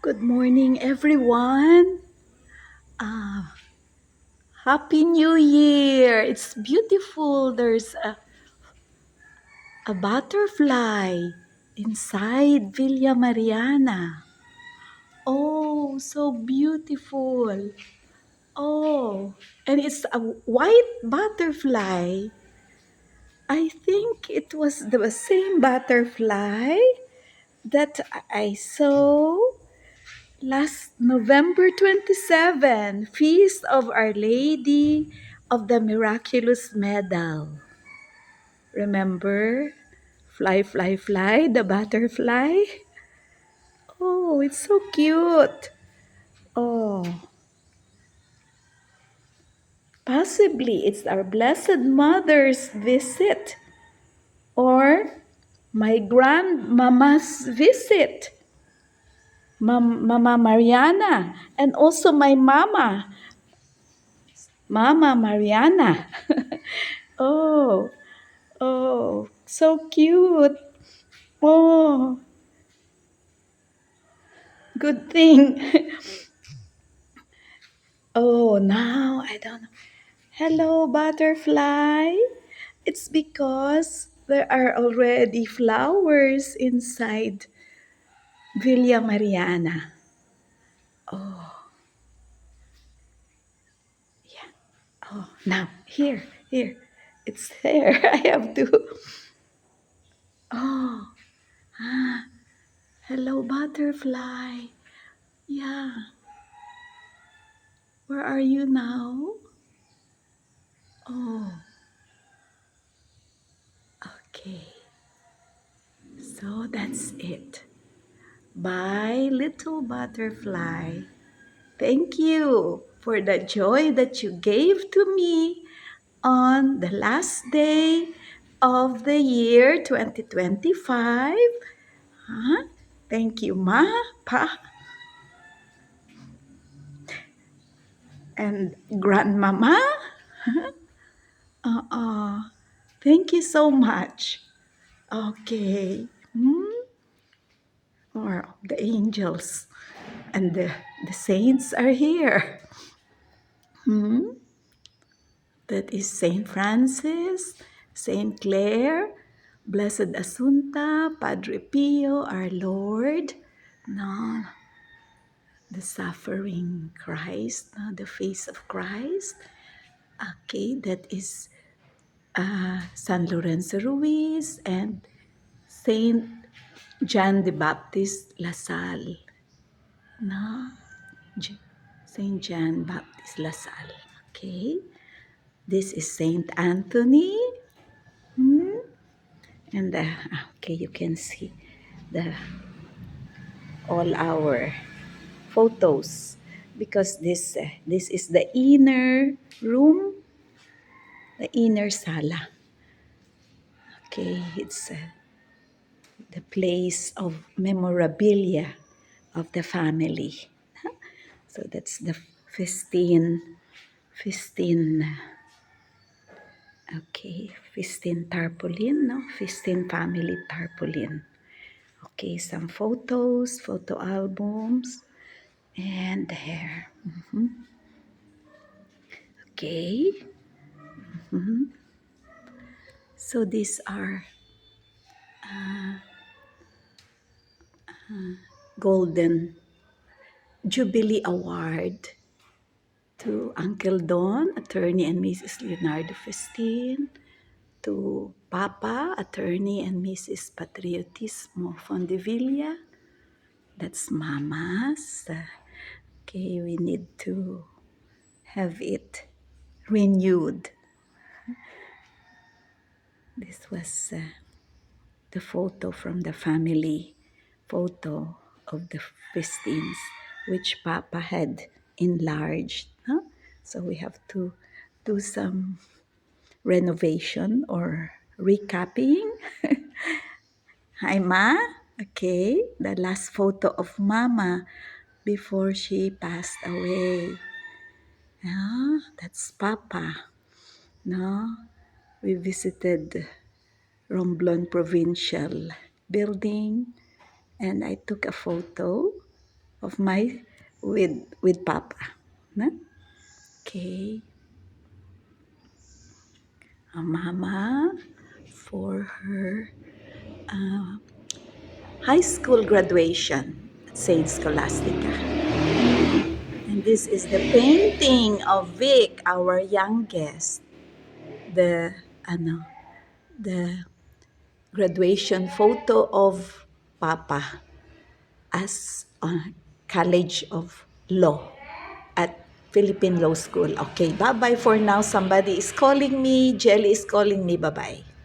Good morning, everyone. Ah, Happy New Year. It's beautiful. There's a butterfly inside Villa Mariana. Oh, so beautiful. Oh, and it's a white butterfly. I think it was the same butterfly that I saw last November 27, Feast of Our Lady of the Miraculous Medal. Remember? Fly, fly, fly, the butterfly. Oh, it's so cute. Oh, possibly it's our Blessed Mother's visit or my grandmama's visit. Mama Mariana, and also my Mama Mariana. Oh, oh, so cute. Oh, good thing. Oh, now I don't know. Hello, butterfly. It's because there are already flowers inside Villa Mariana. Oh, yeah. Oh, now, here. It's there. I have to. Oh, ah, hello, butterfly. Yeah. Where are you now? Oh, okay. So that's it. Bye, little butterfly. Thank you for the joy that you gave to me on the last day of the year 2025. Huh? Thank you, Ma, Pa, and Grandmama. Uh-uh. Thank you so much. Okay. Or the angels and the saints are here. Hmm? That is Saint Francis, Saint Clare, Blessed Assunta, Padre Pio, our Lord, no, the suffering Christ, no, the face of Christ. Okay, that is San Lorenzo Ruiz and Saint John the Baptist La Salle. No, Saint John Baptist La Salle. Okay, this is Saint Anthony. Hmm? And okay, you can see the all our photos because this is the inner room, the inner sala. Okay, it's the place of memorabilia of the family. So that's the Fistine, okay, Fistine tarpaulin, no? Fistine family tarpaulin. Okay, some photos, photo albums, and there. Okay, so these are Golden Jubilee Award to Uncle Don, attorney and Mrs. Leonardo Festin, to Papa, attorney and Mrs. Patriotismo Fondevilla. That's Mama's. Okay, we need to have it renewed. This was the photo from the family photo of the Festines, which Papa had enlarged. Huh? So we have to do some renovation or recapping. Hi, Ma. Okay, the last photo of Mama before she passed away. That's Papa. No, we visited Romblon Provincial Building and I took a photo of my with Papa. Na? Okay. Mama for her high school graduation at Saint Scholastica. And this is the painting of Vic, our youngest. The the graduation photo of Papa as College of Law at Philippine Law School. Okay, bye-bye for now. Somebody is calling me. Jelly is calling me. Bye-bye.